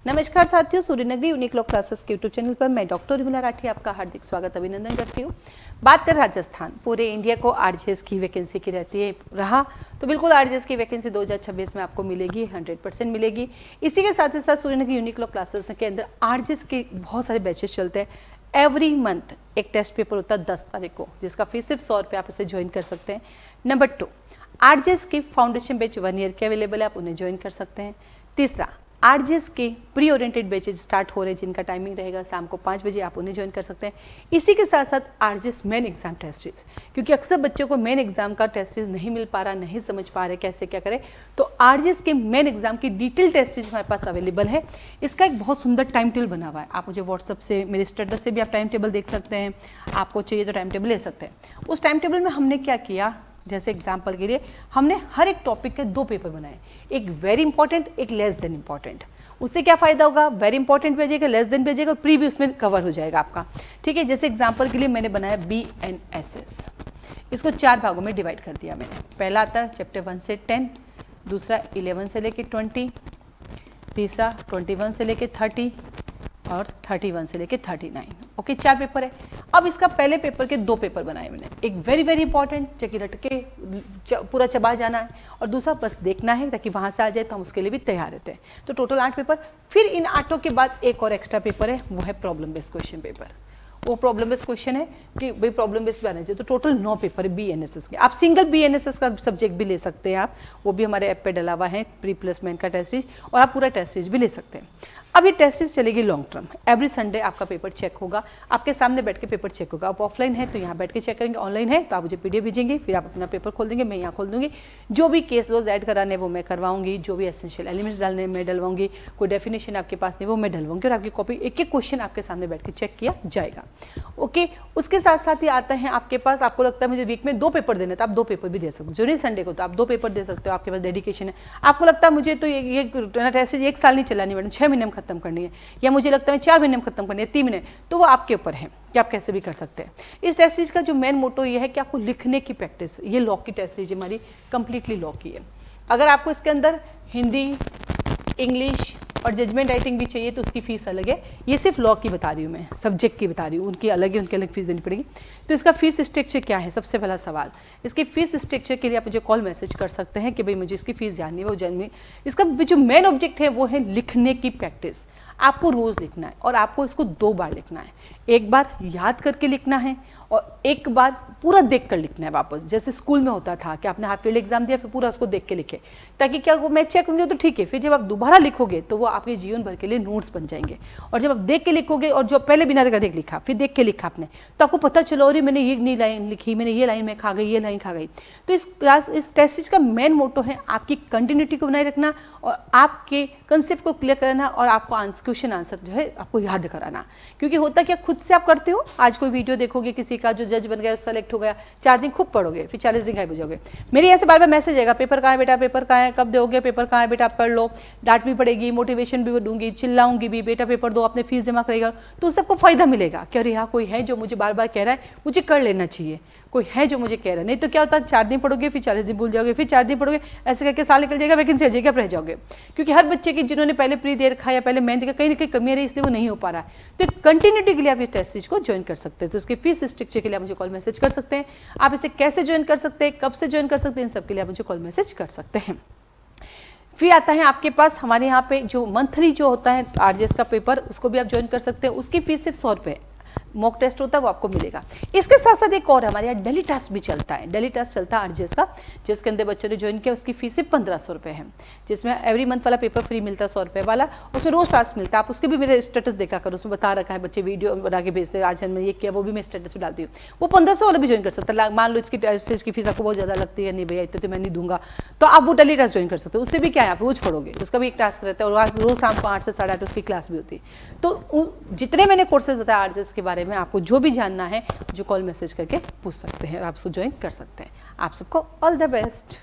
नमस्कार साथियों, Suryanagari unique law classes के यूट्यूब चैनल पर मैं डॉक्टर उर्मिला राठी आपका हार्दिक स्वागत अभिनंदन करती हूँ। बात कर राजस्थान, पूरे इंडिया को आरजेएस की वैकेंसी की रहती है रहा तो बिल्कुल आरजेएस की वैकेंसी 2026 में आपको मिलेगी, 100% मिलेगी। इसी के साथ ही साथ सूर्यनगरी यूनिक लॉ क्लासेस के अंदर आरजेएस के बहुत सारे बैचेस चलते हैं। एवरी मंथ एक टेस्ट पेपर होता है 10 तारीख को, जिसका फीस सिर्फ 100 रुपये, आप इसे ज्वाइन कर सकते हैं। नंबर 2, आरजेएस की फाउंडेशन बैच 1 ईयर के अवेलेबल है, आप उन्हें ज्वाइन कर सकते हैं। तीसरा, आरजेएस के प्री ओरिएंटेड बैचेज स्टार्ट हो रहे हैं, जिनका टाइमिंग रहेगा शाम को 5 बजे, आप उन्हें ज्वाइन कर सकते हैं। इसी के साथ साथ आरजेएस मेन एग्जाम टेस्टेज, क्योंकि अक्सर बच्चों को मेन एग्जाम का टेस्टेज नहीं मिल पा रहा, नहीं समझ पा रहे कैसे क्या करें, तो आरजेएस के मेन एग्जाम की डिटेल टेस्टेज हमारे पास अवेलेबल है। इसका एक बहुत सुंदर टाइम टेबल बना हुआ है, आप मुझे व्हाट्सअप से, मेरे स्टेटस से भी आप टाइम टेबल देख सकते हैं, आपको चाहिए तो टाइम टेबल ले सकते हैं। उस टाइम टेबल में हमने क्या किया, जैसे एग्जाम्पल के लिए हमने हर एक टॉपिक के 2 पेपर बनाए, एक वेरी इंपॉर्टेंट, एक लेस देन इंपॉर्टेंट। उससे क्या फायदा होगा, वेरी इंपॉर्टेंट भेजेगा, लेस देन भेजेगा, प्री भी उसमें कवर हो जाएगा आपका। ठीक है, जैसे एग्जाम्पल के लिए मैंने बनाया BNSS, इसको 4 भागों में डिवाइड कर दिया मैंने। पहला आता है चैप्टर 1 से 10, दूसरा 11 से लेके 20, तीसरा 21 से लेके 30 और 31 से लेके 39। ओके, 4 पेपर है। अब इसका पहले पेपर के 2 पेपर बनाए मैंने, एक वेरी वेरी इंपॉर्टेंट जो रट के पूरा चबा जाना है, और दूसरा बस देखना है ताकि वहां से आ जाए तो हम उसके लिए भी तैयार रहते हैं। तो टोटल 8 पेपर। फिर इन 8 के बाद एक और एक्स्ट्रा पेपर है, वो है प्रॉब्लम बेस्ड क्वेश्चन पेपर। वो प्रॉब्लम बेस्ड क्वेश्चन है कि भाई प्रॉब्लम बेस्ड भी आना चाहिए। तो टोटल 9 पेपर है BNSS के। आप सिंगल BNSS का सब्जेक्ट भी ले सकते हैं, आप वो भी हमारे ऐप पे डला हुआ है, प्री प्लेसमेंट का टेस्ट सीरीज, और आप पूरा टेस्ट सीरीज भी ले सकते हैं। अब ये टेस्ट सीरीज चलेगी लॉन्ग टर्म, एवरी संडे आपका पेपर चेक होगा, आपके सामने बैठ के पेपर चेक होगा। आप ऑफलाइन है तो यहाँ बैठ के चेक करेंगे, ऑनलाइन है तो आप मुझे PDF भेजेंगे, फिर आप अपना पेपर खोल देंगे, मैं यहाँ खोल दूंगी। जो भी केस लॉज ऐड कराने वो मैं करवाऊंगी, जो भी एसेंशियल एलिमेंट्स डालने मैं डलवाऊंगी, कोई डेफिनेशन आपके पास नहीं वो मैं डलवाऊंगी, और आपकी कॉपी एक एक क्वेश्चन आपके सामने बैठ के चेक किया जाएगा। ओके, उसके साथ साथ ही आता है आपके पास, आपको लगता है मुझे वीक में 2 पेपर देने, तो आप 2 पेपर भी दे सकते हो। जो नहीं संडे को तो आप 2 पेपर दे सकते हो, आपके पास डेडिकेशन है। आपको लगता है मुझे तो ये टेस्ट 1 साल नहीं चलानी मैडम, 6 महीने में खत्म करनी है, या मुझे लगता है 4 महीने में खत्म करनी है, 3 महीने, तो वो आपके ऊपर है कि आप कैसे भी कर सकते हैं। इस टेस्ट सीरीज का जो मेन मोटो ये है कि आपको लिखने की प्रैक्टिस, ये लॉ की टेस्ट सीरीज हमारी कंप्लीटली लॉ की है। अगर आपको इसके अंदर हिंदी, इंग्लिश और जजमेंट राइटिंग भी चाहिए तो उसकी फीस अलग है। ये सिर्फ लॉ की बता रही हूँ मैं, सब्जेक्ट की बता रही हूँ, उनकी अलग है, उनकी अलग फीस देनी पड़ेगी। तो इसका फीस स्ट्रक्चर क्या है, सबसे पहला सवाल, इसकी फीस स्ट्रक्चर के लिए आप मुझे कॉल मैसेज कर सकते हैं कि भाई मुझे इसकी फीस जाननी है, वो जाननी है। इसका जो मेन ऑब्जेक्ट है वो है लिखने की प्रैक्टिस। आपको रोज लिखना है, और आपको इसको 2 बार लिखना है, एक बार याद करके लिखना है और एक बार पूरा देख कर लिखना है वापस। जैसे स्कूल में होता था कि आपने हाफ ईयरली एग्जाम दिया, फिर पूरा उसको देख के लिखे, ताकि क्या वो मैं चेक होंगे तो ठीक है, फिर जब आप दोबारा लिखोगे तो वो आपके जीवन भर के लिए नोट्स बन जाएंगे। और जब आप देख के लिखोगे, और जो पहले बिना देख लिखा फिर देख के लिखा आपने, तो आपको पता चलो अरे मैंने ये नहीं लाइन लिखी, मैंने ये लाइन में खा गई, ये लाइन खा गई। तो इस टेस्ट सीरीज का मेन मोटो है आपकी कंटिन्यूटी को बनाए रखना, और आपके कंसेप्ट को क्लियर करना, और आपको क्वेश्चन आंसर जो है आपको याद कराना। क्योंकि होता क्या, खुद से आप करते हो, आज कोई वीडियो देखोगे किसी का जो जज बन गया, सेलेक्ट हो गया, 4 दिन खूब पढ़ोगे, फिर 40 दिन गायब हो जाओगे। मेरे यहाँ से बार बार मैसेज आएगा, पेपर कहाँ है बेटा, पेपर कहाँ है, कब दोगे, पेपर कहाँ है बेटा, आप कर लो। डांट भी पड़ेगी, मोटिवेशन भी दूंगी, चिल्लाऊंगी भी, बेटा पेपर दो, आपने फीस जमा करेगा, तो उस सबको फायदा मिलेगा कि अरे यहाँ कोई है जो मुझे बार बार कह रहा है, मुझे कर लेना चाहिए, कोई है जो मुझे कह रहा है। नहीं तो क्या होता है, 4 दिन पढ़ोगे, फिर 40 दिन भूल जाओगे, फिर 4 दिन पढ़ोगे, ऐसे करके साल निकल जाएगा, वैकेंसी आ जाएगी, आप रह जाओगे। क्योंकि हर बच्चे की जिन्होंने पहले प्री दे रखा है या पहले मेन देखा, कहीं ना कहीं कमी रही, इसलिए वो नहीं हो पा रहा है। तो कंटिन्यूटी के लिए आप इस टेस्ट सीरीज को ज्वाइन कर सकते हैं। तो उसके फीस स्ट्रक्चर के लिए आप मुझे कॉल मैसेज कर सकते हैं। आप इसे कैसे ज्वाइन कर सकते हैं, कब से ज्वाइन कर सकते हैं, इन सब के लिए आप मुझे कॉल मैसेज कर सकते हैं। फिर आता है आपके पास हमारे यहाँ पे जो मंथली जो होता है आरजेएस का पेपर, उसको भी आप ज्वाइन कर सकते हैं। उसकी फीस सिर्फ 100 रुपये, मॉक टेस्ट होता है वो आपको मिलेगा। इसके साथ साथ एक और हमारे यहाँ डेली टेस्ट भी चलता है। डेली टेस्ट चलता है आरजेएस का, जिसके अंदर बच्चों ने ज्वाइन किया, उसकी फीस सिर्फ 1500 रुपये है, जिसमें एवरी मंथ वाला पेपर फ्री मिलता है 100 रुपये वाला, उसमें रोज टास्क मिलता है। आप उसके भी मेरे स्टेटस देखा करो, उसमें बता रखा है, बच्चे वीडियो बना के भेजते हैं, आज हमने ये किया, वो भी मैं स्टेटस में डालती हूँ। वो 1500 वाला भी ज्वाइन कर सकता है। मान लो इसकी टेस्ट की फीस आपको बहुत ज़्यादा लगती है, नहीं भैया इतने तो मैं नहीं दूंगा, तो आप वो डेली टेस्ट ज्वाइन कर सकते हो। उससे भी क्या है, आप रोज पढ़ोगे, उसका भी एक टास्क रहता है, और रोज शाम को 8 से 8:30 उसकी क्लास भी होती है। तो जितने मैंने कोर्सेज बताया आरजेएस के बारे में, आपको जो भी जानना है जो कॉल मैसेज करके पूछ सकते हैं, और आप उसको ज्वाइन कर सकते हैं। आप सबको ऑल द बेस्ट।